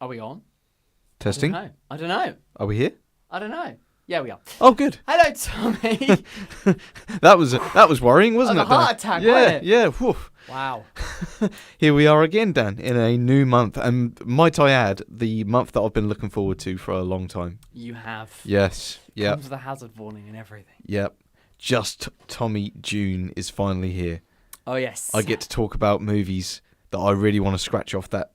Are we on? Testing. I don't know. Are we here? I don't know. Yeah, we are. Oh, good. Hello, Tommy. That was worrying, wasn't That it? was a heart Dan? attack, Yeah, wasn't it? yeah. Whew. Wow. Here we are again, Dan, in a new month, and might I add, the month that I've been looking forward to for a long time. You have. Yes. Yep. Comes with a hazard warning and everything. Yep. Just Tommy June is finally here. Oh yes. I get to talk about movies that I really want to scratch off that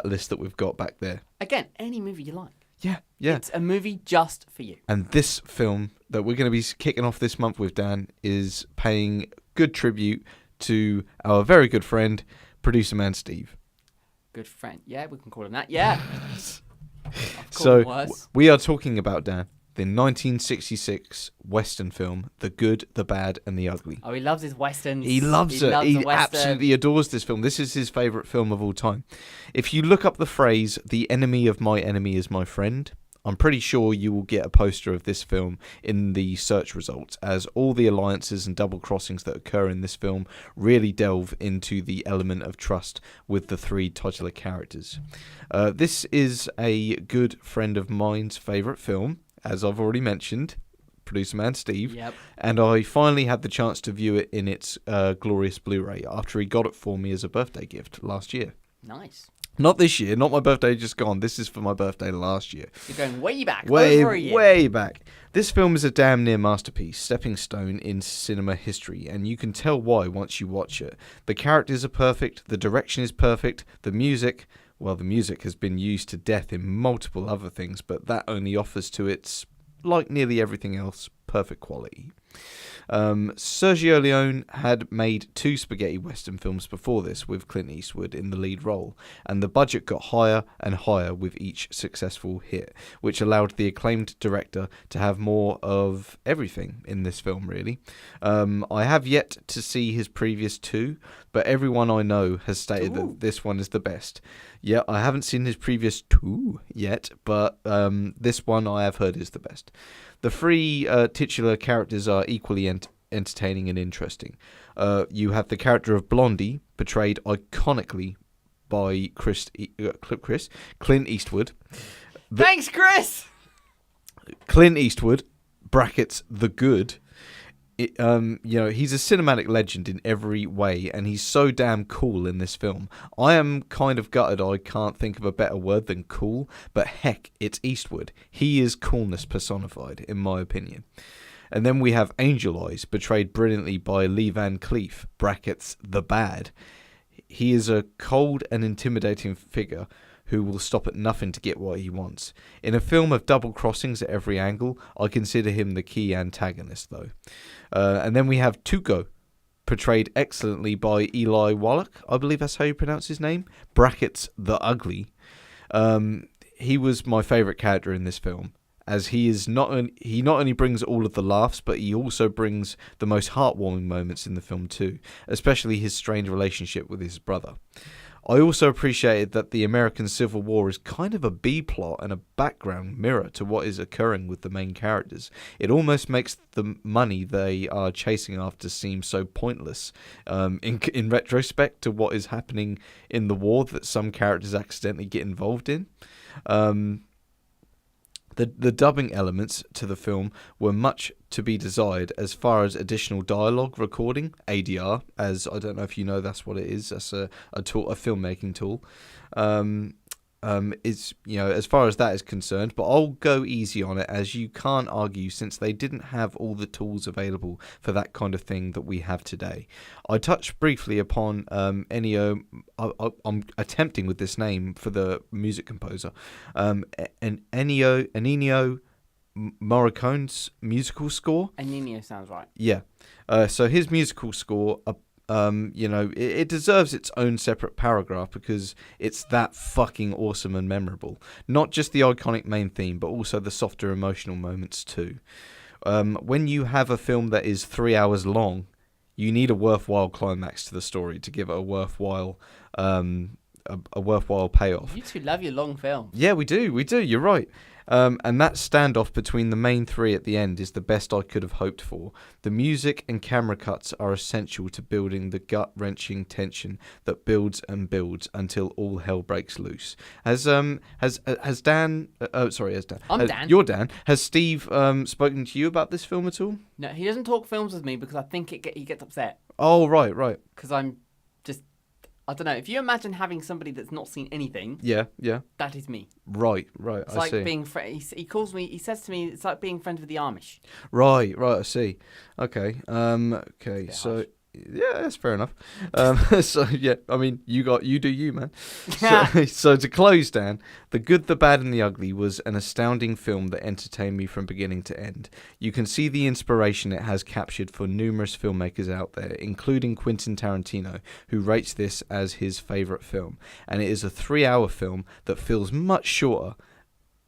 list that we've got back there. Again, any movie you like. Yeah, yeah. It's a movie just for you. And this film that we're going to be kicking off this month with, Dan, is paying good tribute to our very good friend, producer man Steve. Good friend. Yeah, we can call him that. Yeah. So we are talking about, Dan, the 1966 Western film, The Good, the Bad and the Ugly. Oh, he loves his Westerns. He loves it. He absolutely adores this film. This is his favourite film of all time. If you look up the phrase, the enemy of my enemy is my friend, I'm pretty sure you will get a poster of this film in the search results, as all the alliances and double crossings that occur in this film really delve into the element of trust with the three titular characters. This is a good friend of mine's favourite film, as I've already mentioned, producer man Steve. Yep. And I finally had the chance to view it in its glorious Blu-ray after he got it for me as a birthday gift last year. Nice. Not this year, not my birthday just gone. This is for my birthday last year. You're going way back, way, over a year. Way back. This film is a damn near masterpiece, stepping stone in cinema history, and you can tell why once you watch it. The characters are perfect, the direction is perfect, the music, well, the music has been used to death in multiple other things, but that only offers to its, like nearly everything else, perfect quality. Sergio Leone had made 2 spaghetti western films before this with Clint Eastwood in the lead role, and the budget got higher and higher with each successful hit, which allowed the acclaimed director to have more of everything in this film, really. I have yet to see his previous 2, but everyone I know has stated that this one is the best. Yeah, I haven't seen his previous 2 yet, but this one I have heard is the best. The 3 titular characters are equally entertaining and interesting. You have the character of Blondie, portrayed iconically by Clint Eastwood. Thanks, Chris! Clint Eastwood, brackets, the good. He's a cinematic legend in every way, and he's so damn cool in this film. I am kind of gutted I can't think of a better word than cool, but heck, it's Eastwood. He is coolness personified, in my opinion. And then we have Angel Eyes, portrayed brilliantly by Lee Van Cleef, brackets, the bad. He is a cold and intimidating figure who will stop at nothing to get what he wants. In a film of double crossings at every angle, I consider him the key antagonist, though. And then we have Tuco, portrayed excellently by Eli Wallach, I believe that's how you pronounce his name, brackets, the ugly. He was my favourite character in this film, as he not only brings all of the laughs, but he also brings the most heartwarming moments in the film too, especially his strained relationship with his brother. I also appreciated that the American Civil War is kind of a B-plot and a background mirror to what is occurring with the main characters. It almost makes the money they are chasing after seem so pointless in retrospect to what is happening in the war that some characters accidentally get involved in. The dubbing elements to the film were much to be desired as far as additional dialogue recording, ADR, as I don't know if you know that's what it is. That's a filmmaking tool. Is as far as that is concerned, but I'll go easy on it, as you can't argue since they didn't have all the tools available for that kind of thing that we have today. I touched briefly upon Ennio. I'm attempting with this name for the music composer, and Ennio Morricone's musical score. Ennio sounds right. Yeah. So his musical score. It deserves its own separate paragraph because it's that fucking awesome and memorable. Not just the iconic main theme, but also the softer emotional moments too. When you have a film that is 3 hours long, you need a worthwhile climax to the story to give it a worthwhile a worthwhile payoff. You two love your long films. Yeah, we do. You're right. And that standoff between the main three at the end is the best I could have hoped for. The music and camera cuts are essential to building the gut-wrenching tension that builds and builds until all hell breaks loose. Has Dan? Has Dan. I'm Dan. You're Dan. Has Steve spoken to you about this film at all? No, he doesn't talk films with me because I think he gets upset. Oh, right. Because I'm just, I don't know. If you imagine having somebody that's not seen anything, Yeah. that is me. Right. It's I like see. being he says to me, it's like being friends with the Amish. Right. I see. Okay. Okay. bit So. harsh. Yeah, that's fair enough. So yeah, I mean, you do you, man. So to close, Dan, The Good, the Bad, and the Ugly was an astounding film that entertained me from beginning to end. You can see the inspiration it has captured for numerous filmmakers out there, including Quentin Tarantino, who rates this as his favourite film. And it is a 3-hour film that feels much shorter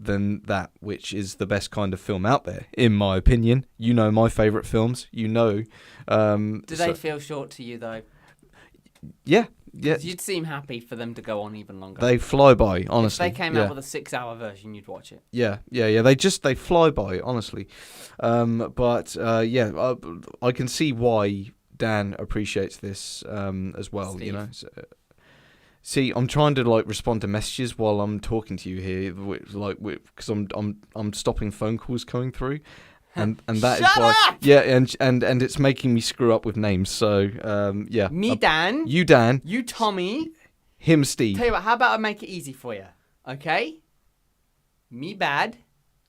than that, which is the best kind of film out there, in my opinion. You know my favourite films. You know. Do they feel short to you though? Yeah. 'Cause you'd seem happy for them to go on even longer. They fly by, honestly. If they came out with a 6-hour version, you'd watch it. Yeah. They fly by, honestly. I can see why Dan appreciates this as well. Steve. You know. So, see, I'm trying to respond to messages while I'm talking to you here, because I'm stopping phone calls coming through, and that is Shut why. up! Yeah, and it's making me screw up with names. So yeah. Me, Dan. You, Dan. You, Tommy. Him, Steve. Tell you what, how about I make it easy for you? Okay? Me bad.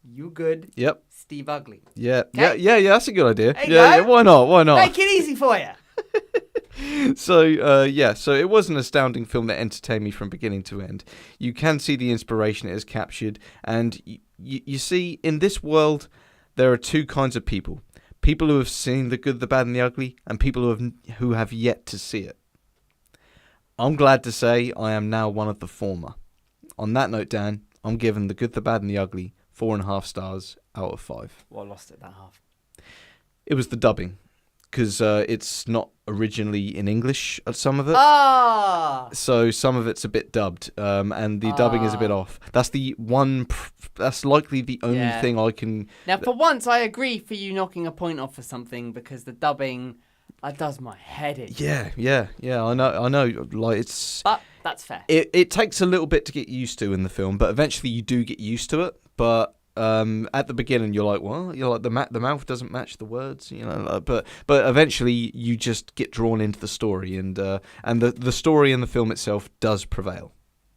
You good. Yep. Steve ugly. Yeah. Okay? Yeah. That's a good idea. There you Yeah. go. Why not? Make it easy for you. So it was an astounding film that entertained me from beginning to end. You can see the inspiration it has captured, and you see, in this world, there are two kinds of people. People who have seen The Good, the Bad, and the Ugly, and people who have yet to see it. I'm glad to say I am now one of the former. On that note, Dan, I'm giving The Good, the Bad, and the Ugly 4.5 stars out of 5. Well, I lost it that half. It was the dubbing, because it's not originally in English, some of it. So some of it's a bit dubbed, and the dubbing is a bit off. That's the one. That's likely the only thing I can. Now, for once, I agree for you knocking a point off for something, because the dubbing does my head in. Yeah. I know. Like, it's. But that's fair. It takes a little bit to get used to in the film, but eventually you do get used to it. But at the beginning, you're like, well, you're like the mouth doesn't match the words, you know. But eventually, you just get drawn into the story, and the story in the film itself does prevail.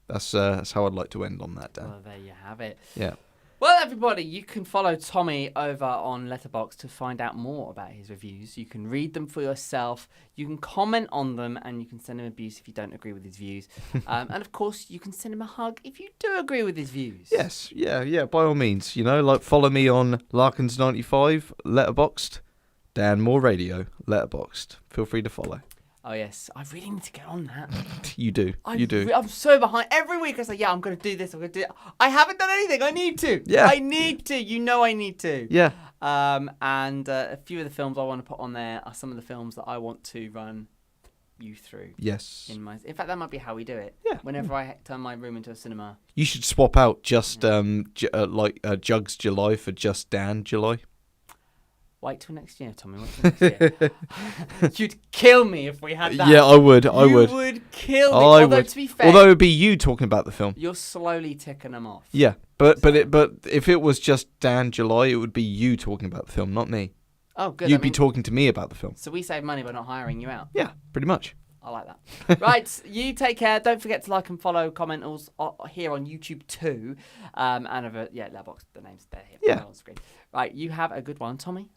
That's how I'd like to end on that, Dan. Well, there you have it. Yeah. Well, everybody, you can follow Tommy over on Letterboxd to find out more about his reviews. You can read them for yourself. You can comment on them, and you can send him abuse if you don't agree with his views. And of course, you can send him a hug if you do agree with his views. Yes, yeah. By all means, you know, follow me on Larkins95 Letterboxd, Dan Moore Radio Letterboxd. Feel free to follow. Oh, yes. I really need to get on that. You do. I'm so behind. Every week I say, yeah, I'm going to do this. I'm going to do it. I haven't done anything. I need to. Yeah. I need to. You know I need to. Yeah. And a few of the films I want to put on there are some of the films that I want to run you through. Yes. In fact, that might be how we do it. Yeah. Whenever I turn my room into a cinema. You should swap out just Jugs July for just Dan July. Wait till next year, Tommy. Wait till next year. You'd kill me if we had that. Yeah, I would. You would kill me. Although, to be fair, although it would be you talking about the film. you're slowly ticking them off. Yeah, but if it was just Dan July, it would be you talking about the film, not me. Oh, good. You'd be talking to me about the film. So we save money by not hiring you out. Yeah, pretty much. I like that. Right, you take care. Don't forget to like and follow commentals here on YouTube too. And Letterboxd, the name's there here on screen. Right, you have a good one, Tommy.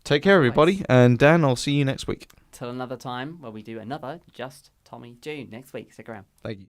Take care, everybody. And Dan, I'll see you next week. Till another time where we do another Just Tommy June next week. Stick around. Thank you.